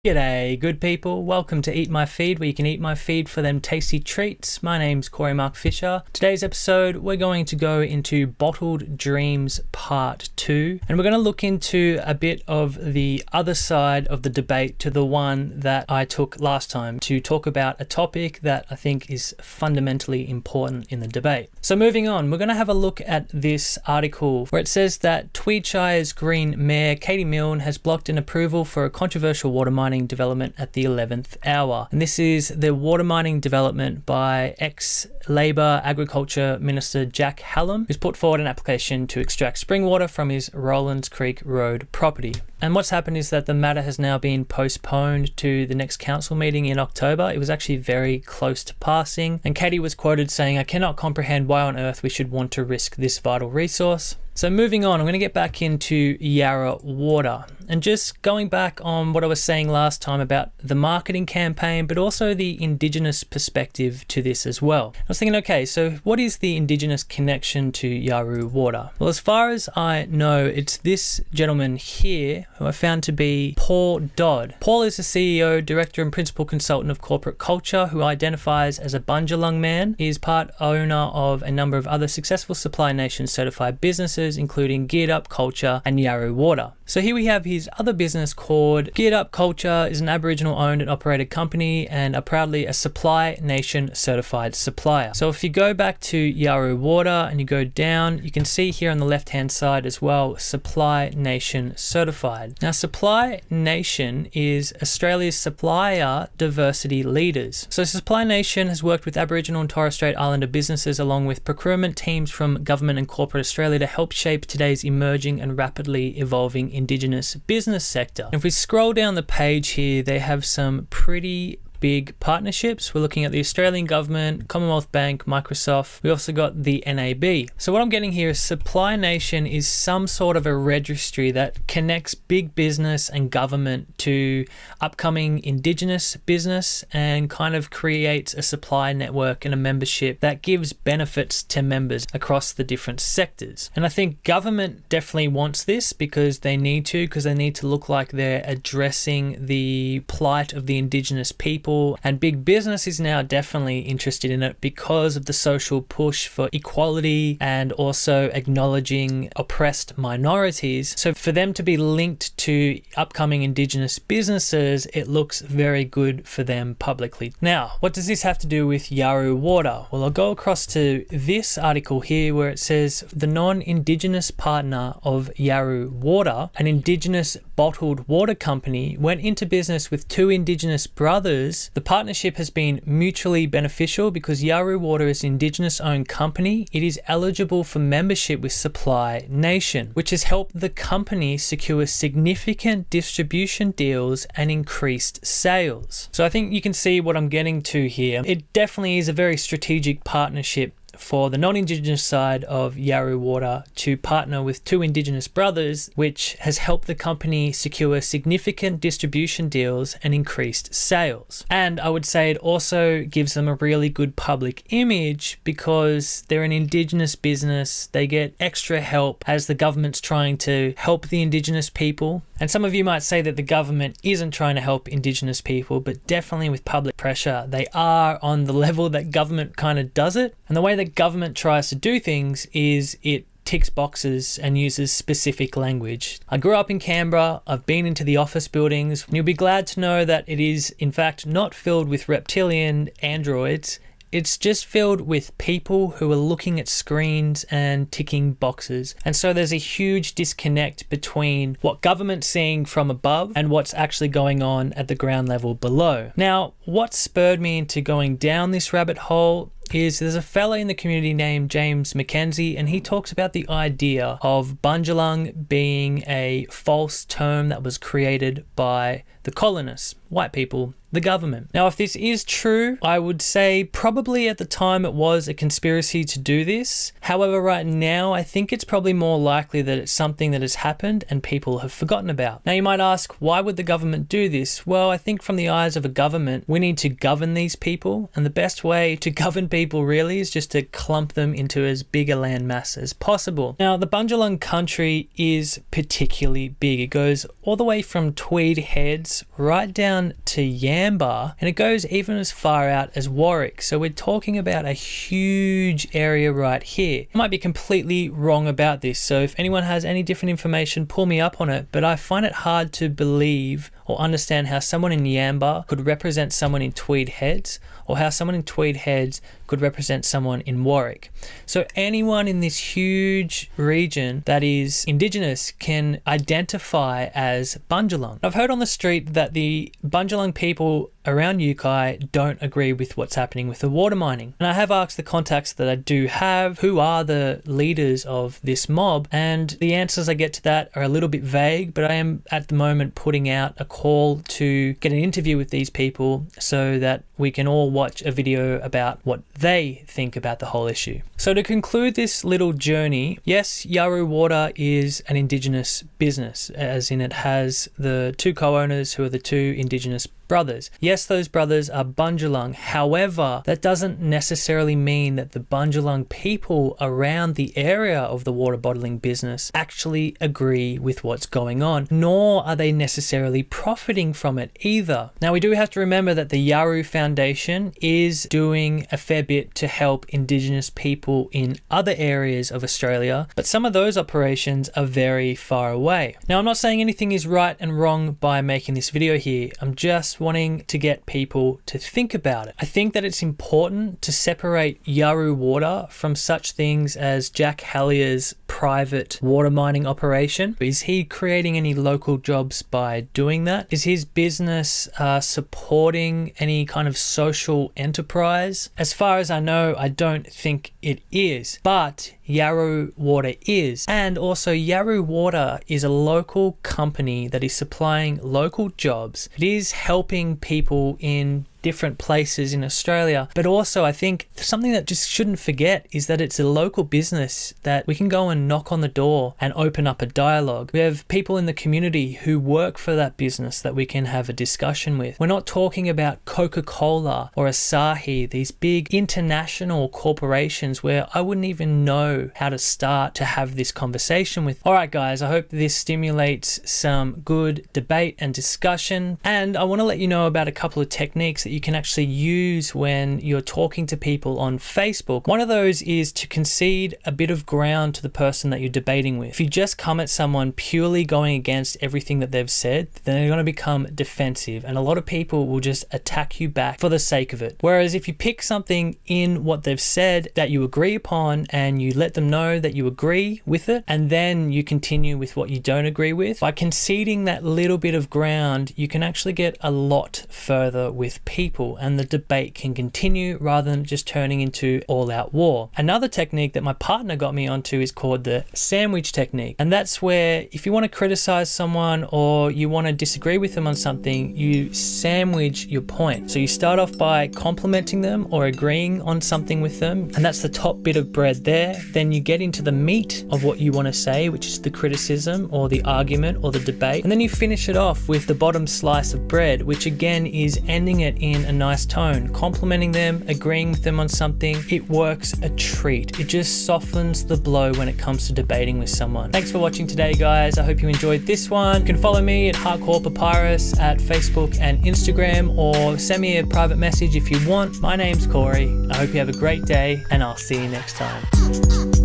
G'day, good people. Welcome to Eat My Feed, where you can eat my feed for them tasty treats. My name's Corey Mark Fisher. Today's episode, we're going to go into Bottled Dreams Part 2, and we're going to look into a bit of the other side of the debate to the one that I took last time to talk about a topic that I think is fundamentally important in the debate. So moving on, we're going to have a look at this article where it says that Tweedshire's Green Mayor Katie Milne has blocked an approval for a controversial water mining development at the 11th hour. And this is the water mining development by ex-Labor Agriculture Minister Jack Hallam, who's put forward an application to extract spring water from his Rowlands Creek Road property. And what's happened is that the matter has now been postponed to the next council meeting in October. It was actually very close to passing, and Katie was quoted saying, "I cannot comprehend why on earth we should want to risk this vital resource." So moving on, I'm going to get back into Yarra Water and just going back on what I was saying last time about the marketing campaign, but also the Indigenous perspective to this as well. I was thinking, okay, so what is the Indigenous connection to Yarra Water? Well, as far as I know, it's this gentleman here who I found to be Paul Dodd. Paul is the CEO, Director and Principal Consultant of Corporate Culture, who identifies as a Bundjalung man. He is part owner of a number of other successful Supply Nation certified businesses, including Geared Up Culture and Yarra Water. So here we have his other business called Geared Up Culture, is an Aboriginal owned and operated company and are proudly a Supply Nation certified supplier. So if you go back to Yarra Water and you go down, you can see here on the left hand side as well, Supply Nation certified. Now Supply Nation is Australia's supplier diversity leaders. So Supply Nation has worked with Aboriginal and Torres Strait Islander businesses along with procurement teams from government and corporate Australia to help shape today's emerging and rapidly evolving Indigenous business sector. If we scroll down the page here, they have some pretty big partnerships. We're looking at the Australian government, Commonwealth Bank, Microsoft. We also got the NAB. So what I'm getting here is Supply Nation is some sort of a registry that connects big business and government to upcoming Indigenous business and kind of creates a supply network and a membership that gives benefits to members across the different sectors. And I think government definitely wants this because they need to look like they're addressing the plight of the Indigenous people. And big business is now definitely interested in it because of the social push for equality and also acknowledging oppressed minorities. So for them to be linked to upcoming Indigenous businesses, it looks very good for them publicly. Now, what does this have to do with Yarra Water? Well, I'll go across to this article here where it says the non-Indigenous partner of Yarra Water, an Indigenous bottled water company, went into business with two Indigenous brothers. The partnership has been mutually beneficial because Yarra Water is an Indigenous-owned company. It is eligible for membership with Supply Nation, which has helped the company secure significant distribution deals and increased sales. So I think you can see what I'm getting to here. It definitely is a very strategic partnership for the non-Indigenous side of Yarra Water to partner with two Indigenous brothers, which has helped the company secure significant distribution deals and increased sales. And I would say it also gives them a really good public image because they're an Indigenous business. They get extra help as the government's trying to help the Indigenous people. And some of you might say that the government isn't trying to help Indigenous people, but definitely with public pressure, they are on the level that government kind of does it. And the way that government tries to do things is it ticks boxes and uses specific language. I grew up in Canberra. I've been into the office buildings, and you'll be glad to know that it is, in fact, not filled with reptilian androids. It's just filled with people who are looking at screens and ticking boxes. And so there's a huge disconnect between what government's seeing from above and what's actually going on at the ground level below. Now, what spurred me into going down this rabbit hole is there's a fella in the community named James Mackenzie, and he talks about the idea of Bundjalung being a false term that was created by the colonists, white people the government. Now, if this is true, I would say probably at the time it was a conspiracy to do this. However, right now, I think it's probably more likely that it's something that has happened and people have forgotten about. Now, you might ask, why would the government do this? Well, I think from the eyes of a government, we need to govern these people. And the best way to govern people really is just to clump them into as big a land mass as possible. Now, the Bundjalung country is particularly big. It goes all the way from Tweed Heads right down to Yamba, and it goes even as far out as Warwick. So we're talking about a huge area right here. I might be completely wrong about this, so if anyone has any different information, pull me up on it, but I find it hard to believe or understand how someone in Yamba could represent someone in Tweed Heads, or how someone in Tweed Heads could represent someone in Warwick. So anyone in this huge region that is Indigenous can identify as Bundjalung. I've heard on the street that the Bundjalung people around Yukai don't agree with what's happening with the water mining. And I have asked the contacts that I do have, who are the leaders of this mob, and the answers I get to that are a little bit vague, but I am at the moment putting out a call to get an interview with these people so that we can all watch a video about what they think about the whole issue. So to conclude this little journey, yes, Yawuru Water is an Indigenous business, as in it has the two co-owners who are the two Indigenous brothers. Yes, those brothers are Bundjalung. However, that doesn't necessarily mean that the Bundjalung people around the area of the water bottling business actually agree with what's going on, nor are they necessarily profiting from it either. Now, we do have to remember that the Yawuru Foundation is doing a fair bit to help Indigenous people in other areas of Australia, but some of those operations are very far away. Now, I'm not saying anything is right and wrong by making this video here. I'm just wanting to get people to think about it. I think that it's important to separate Yawuru Water from such things as Jack Hallier's private water mining operation. Is he creating any local jobs by doing that? Is his business supporting any kind of social enterprise? As far as I know, I don't think it is, but Yawuru Water is. And also Yawuru Water is a local company that is supplying local jobs. It is helping people in different places in Australia, but also I think something that just shouldn't forget is that it's a local business that we can go and knock on the door and open up a dialogue. We have people in the community who work for that business that we can have a discussion with. We're not talking about Coca-Cola or Asahi, these big international corporations where I wouldn't even know how to start to have this conversation with. All right, guys, I hope this stimulates some good debate and discussion, and I want to let you know about a couple of techniques that you can actually use when you're talking to people on Facebook. One of those is to concede a bit of ground to the person that you're debating with. If you just come at someone purely going against everything that they've said, then they're going to become defensive, and a lot of people will just attack you back for the sake of it. Whereas if you pick something in what they've said that you agree upon and you let them know that you agree with it, and then you continue with what you don't agree with, by conceding that little bit of ground, you can actually get a lot further with people, and the debate can continue rather than just turning into all-out war. Another technique that my partner got me onto is called the sandwich technique, and that's where if you want to criticize someone or you want to disagree with them on something, you sandwich your point. So you start off by complimenting them or agreeing on something with them, and that's the top bit of bread there. Then you get into the meat of what you want to say, which is the criticism or the argument or the debate, and then you finish it off with the bottom slice of bread, which again is ending it in a nice tone, complimenting them, agreeing with them on something. It works a treat. It just softens the blow when it comes to debating with someone. Thanks for watching today, guys. I hope you enjoyed this one. You can follow me at Hardcore Papyrus at Facebook and Instagram, or send me a private message if you want. My name's Corey. I hope you have a great day, and I'll see you next time.